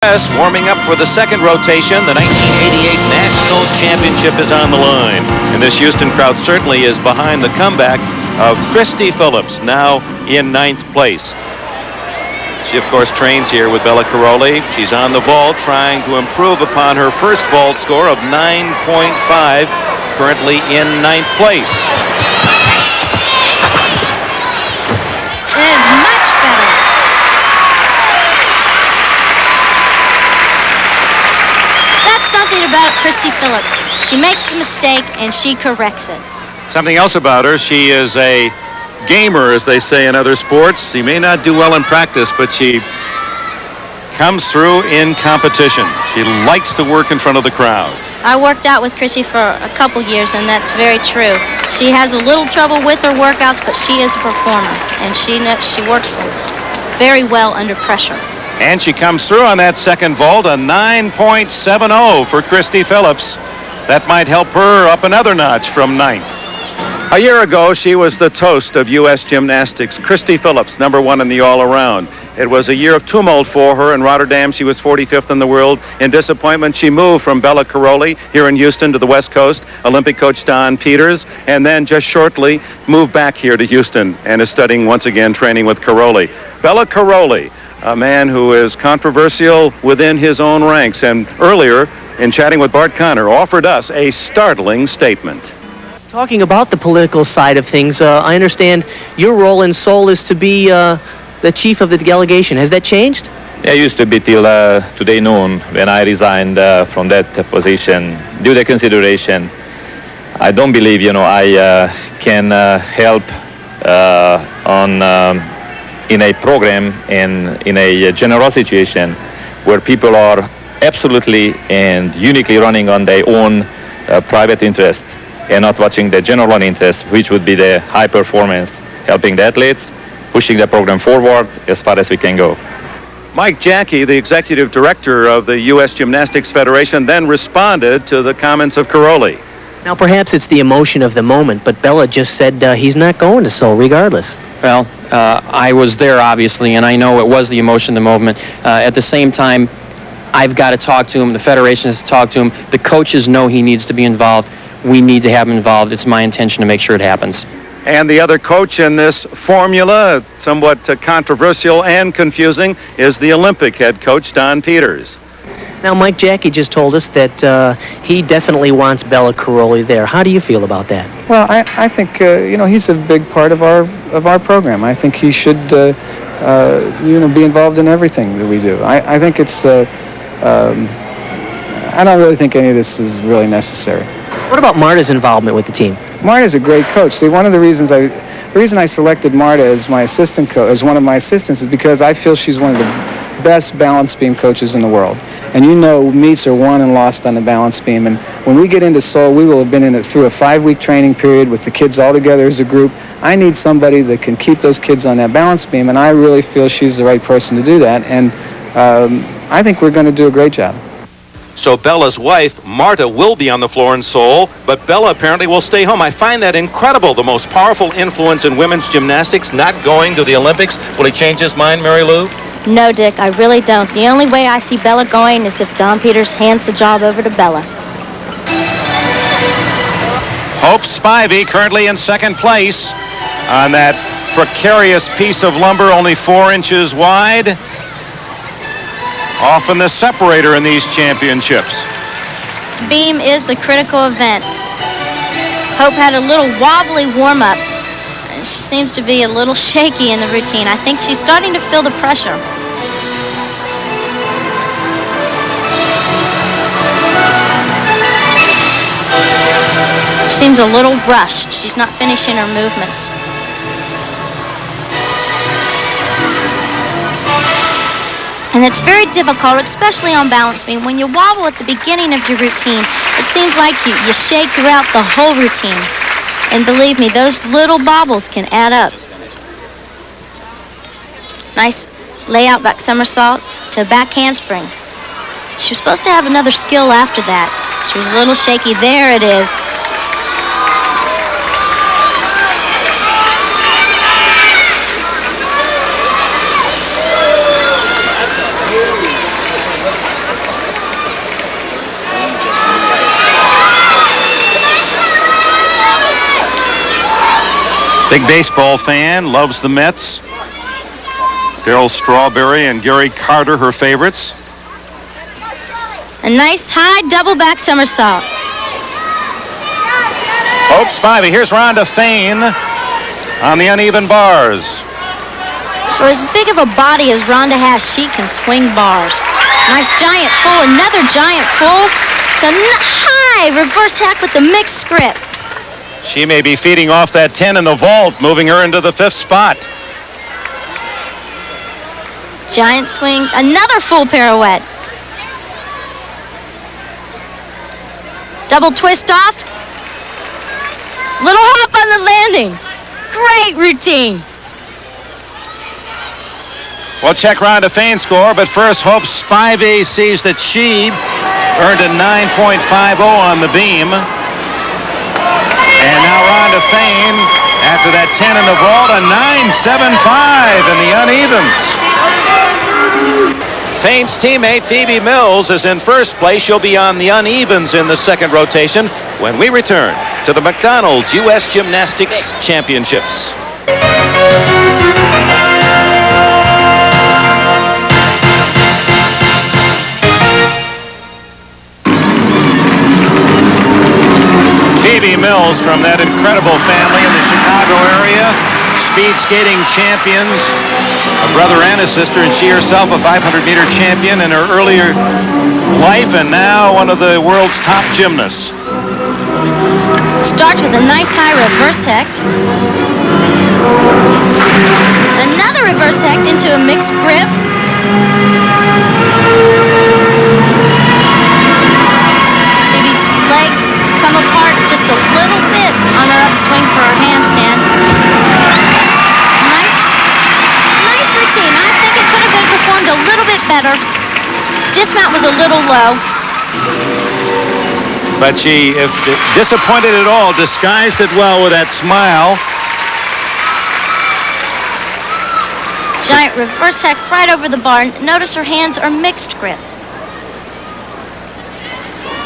Warming up for the second rotation. The 1988 National Championship is on the line. And this Houston crowd certainly is behind the comeback of Christy Phillips, now in 9th place. She, of course, trains here with Bella Caroli. She's on the vault trying to improve upon her first vault score of 9.5, currently in 9th place. It is much better. That's something about Christy Phillips. She makes the mistake and she corrects it. Something else about her, she is a gamer, as they say in other sports. She may not do well in practice, but she comes through in competition. She likes to work in front of the crowd. I worked out with Chrissy for a couple years, and that's very true. She has a little trouble with her workouts, but she is a performer, and she works very well under pressure. And she comes through on that second vault, a 9.70 for Christy Phillips. That might help her up another notch from 9th. A year ago, she was the toast of U.S. Gymnastics. Christy Phillips, #1 in the all-around. It was a year of tumult for her. In Rotterdam, she was 45th in the world. In disappointment, she moved from Bella Caroli here in Houston to the West Coast. Olympic coach Don Peters, and then just shortly moved back here to Houston and is studying once again, training with Caroli. Bella Caroli, a man who is controversial within his own ranks, and earlier in chatting with Bart Connor offered us a startling statement. Talking about the political side of things, I understand your role in Seoul is to be the chief of the delegation. Has that changed? I used to be till today noon when I resigned from that position. Due to consideration, I don't believe, I can help in a program and in a general situation where people are absolutely and uniquely running on their own private interest and not watching the general interest, which would be the high performance, helping the athletes, pushing the program forward as far as we can go. Mike Jackie, the executive director of the U.S. Gymnastics Federation, then responded to the comments of Caroli. Now, perhaps it's the emotion of the moment, but Bella just said he's not going to Seoul regardless. Well, I was there, obviously, and I know it was the emotion of the moment. At the same time, I've got to talk to him. The Federation has to talk to him. The coaches know he needs to be involved. We need to have him involved. It's my intention to make sure it happens. And the other coach in this formula, somewhat controversial and confusing, is the Olympic head coach, Don Peters. Now, Mike Jackie just told us that he definitely wants Bella Caroli there. How do you feel about that? Well, I think, he's a big part of our program. I think he should, be involved in everything that we do. I think it's, I don't really think any of this is really necessary. What about Marta's involvement with the team? Marta's a great coach. See, one of the reasons the reason I selected Marta as my assistant coach, as one of my assistants, is because I feel she's one of the best balance beam coaches in the world. And meets are won and lost on the balance beam. And when we get into Seoul, we will have been in it through a 5-week training period with the kids all together as a group. I need somebody that can keep those kids on that balance beam, and I really feel she's the right person to do that. And I think we're going to do a great job. So Bella's wife, Marta, will be on the floor in Seoul, but Bella apparently will stay home. I find that incredible. The most powerful influence in women's gymnastics not going to the Olympics. Will he change his mind, Mary Lou? No, Dick, I really don't. The only way I see Bella going is if Don Peters hands the job over to Bella. Hope Spivey currently in 2nd place on that precarious piece of lumber, only 4 inches wide. Often the separator in these championships. Beam is the critical event. Hope had a little wobbly warm-up. She seems to be a little shaky in the routine. I think she's starting to feel the pressure. She seems a little rushed. She's not finishing her movements. And it's very difficult, especially on balance beam. When you wobble at the beginning of your routine, it seems like you shake throughout the whole routine. And believe me, those little bobbles can add up. Nice layout back somersault to a back handspring. She was supposed to have another skill after that. She was a little shaky. There it is. Big baseball fan, loves the Mets. Darryl Strawberry and Gary Carter, her favorites. A nice high double back somersault. Hopes Spivey. Here's Rhonda Fain on the uneven bars. For as big of a body as Rhonda has, she can swing bars. Nice giant full, another giant full. It's a high reverse hack with the mixed grip. She may be feeding off that 10 in the vault, moving her into the 5th spot. Giant swing, another full pirouette. Double twist off. Little hop on the landing. Great routine. We'll check Rhonda Fain's score, but first Hope Spivey sees that she earned a 9.50 on the beam. And now Rhonda Fain, after that 10 in the vault, a 9.75 in the unevens. Fain's teammate Phoebe Mills is in first place. She'll be on the unevens in the second rotation when we return to the McDonald's U.S. Gymnastics Championships. Phoebe Mills from that incredible family in the Chicago area. Speed skating champions, a brother and a sister, and she herself a 500-meter champion in her earlier life, and now one of the world's top gymnasts. Starts with a nice high reverse hect. Another reverse hect into a mixed grip. Phoebe's legs come apart just a little bit on her upswing for her handstand. Nice routine. I think it could have been performed a little bit better. Dismount was a little low. But she, if disappointed at all, disguised it well with that smile. Giant reverse heck right over the bar. Notice her hands are mixed grip.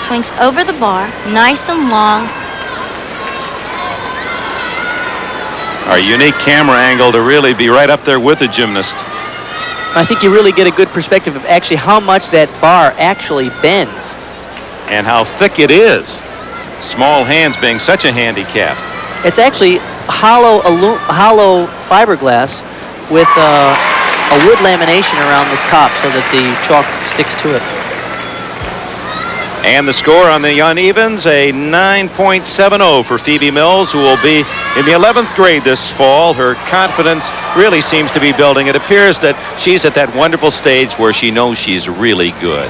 Swings over the bar, nice and long. Our unique camera angle to really be right up there with the gymnast. I think you really get a good perspective of actually how much that bar actually bends. And how thick it is. Small hands being such a handicap. It's actually hollow fiberglass with a wood lamination around the top so that the chalk sticks to it. And the score on the unevens, a 9.70 for Phoebe Mills, who will be in the 11th grade this fall. Her confidence really seems to be building. It appears that she's at that wonderful stage where she knows she's really good.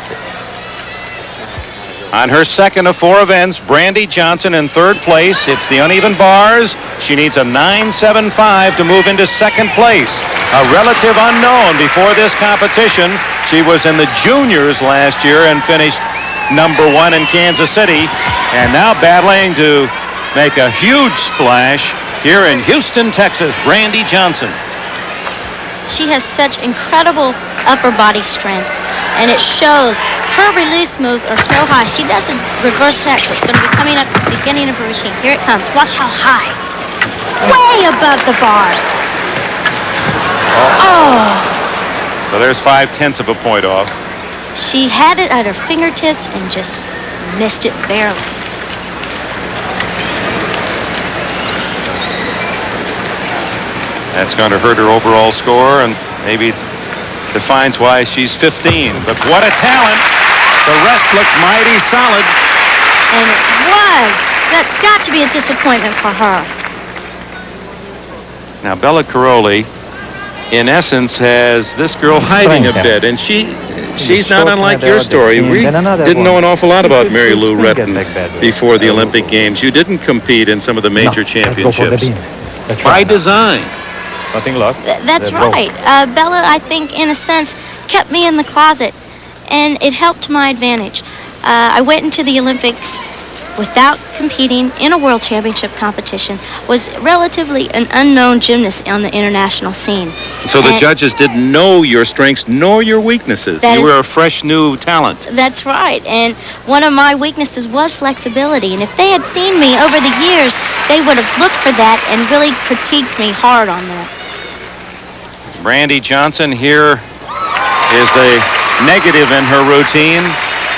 On her second of 4 events, Brandy Johnson in third place. Hits the uneven bars. She needs a 9.75 to move into second place. A relative unknown before this competition. She was in the juniors last year and finished number 1 in Kansas City, and now battling to make a huge splash here in Houston, Texas. Brandy Johnson. She has such incredible upper body strength, and it shows. Her release moves are so high. She does a reverse heck that's going to be coming up at the beginning of her routine. Here it comes. Watch how high. Way above the bar. Oh. So there's 0.5 of a point off. She had it at her fingertips and just missed it barely. That's going to hurt her overall score and maybe defines why she's 15. But what a talent. The rest looked mighty solid. And it was. That's got to be a disappointment for her. Now, Bella Caroli, in essence, has this girl hiding a bit. And she's not unlike your story. We didn't know an awful lot about Mary Lou Retton before the Olympic Games. You didn't compete in some of the major championships. By design. Nothing lost. That's right. Bella, I think, in a sense, kept me in the closet, and it helped to my advantage. I went into the Olympics without competing in a world championship competition, was relatively an unknown gymnast on the international scene. So the judges didn't know your strengths nor your weaknesses. You were a fresh new talent. That's right. And one of my weaknesses was flexibility. And if they had seen me over the years, they would have looked for that and really critiqued me hard on that. Brandy Johnson here is the negative in her routine.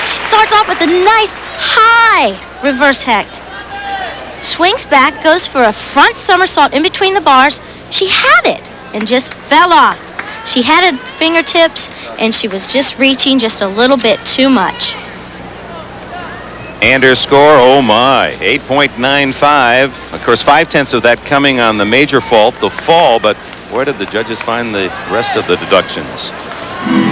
She starts off with a nice high reverse hecht. Swings back, goes for a front somersault in between the bars. She had it and just fell off. She had it fingertips and she was just reaching just a little bit too much. And her score, oh my, 8.95. Of course, 5/10 of that coming on the major fault, the fall, but where did the judges find the rest of the deductions?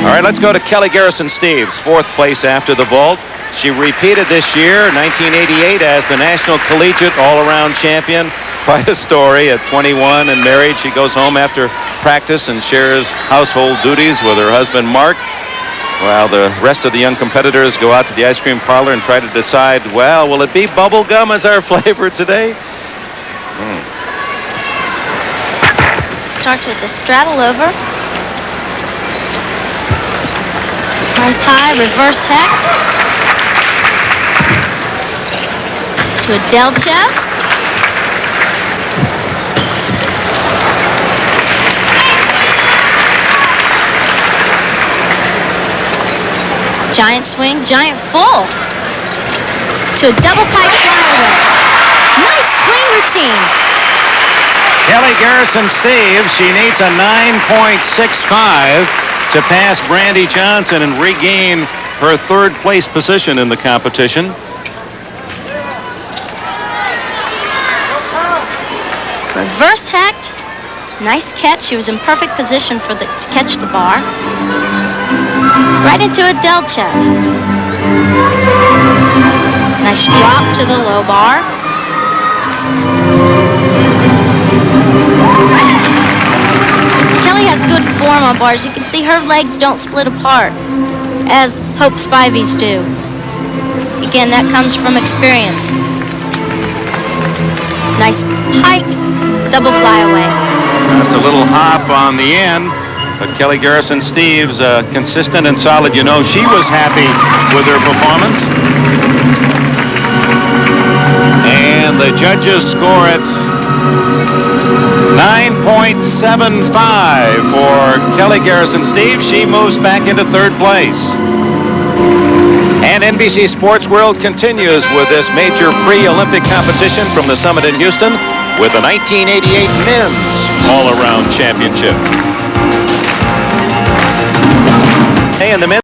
All right, let's go to Kelly Garrison-Steeves, 4th place after the vault. She repeated this year, 1988, as the National Collegiate All-Around Champion. Quite a story. At 21 and married, she goes home after practice and shares household duties with her husband, Mark, while the rest of the young competitors go out to the ice cream parlor and try to decide, well, will it be bubble gum as our flavor today? Starts with the straddle over. Nice high reverse hecht. To a delta. Giant swing, giant full. To a double pike flyaway. Nice clean routine. Kelly Garrison-Steeves, she needs a 9.65 to pass Brandy Johnson and regain her 3rd place position in the competition. Reverse hecht. Nice catch. She was in perfect position for to catch the bar. Right into a delta. Nice drop to the low bar. Kelly has good form on bars. You can see her legs don't split apart as Hope Spivey's do. Again, that comes from experience. Nice pike, double flyaway. Just a little hop on the end, but Kelly Garrison-Steeves, consistent and solid. You know, she was happy with her performance. And the judges score it 9.75 for Kelly Garrison-Steeves. She moves back into 3rd place. And NBC Sports World continues with this major pre-Olympic competition from the summit in Houston with the 1988 Men's All-Around Championship. Hey, and the men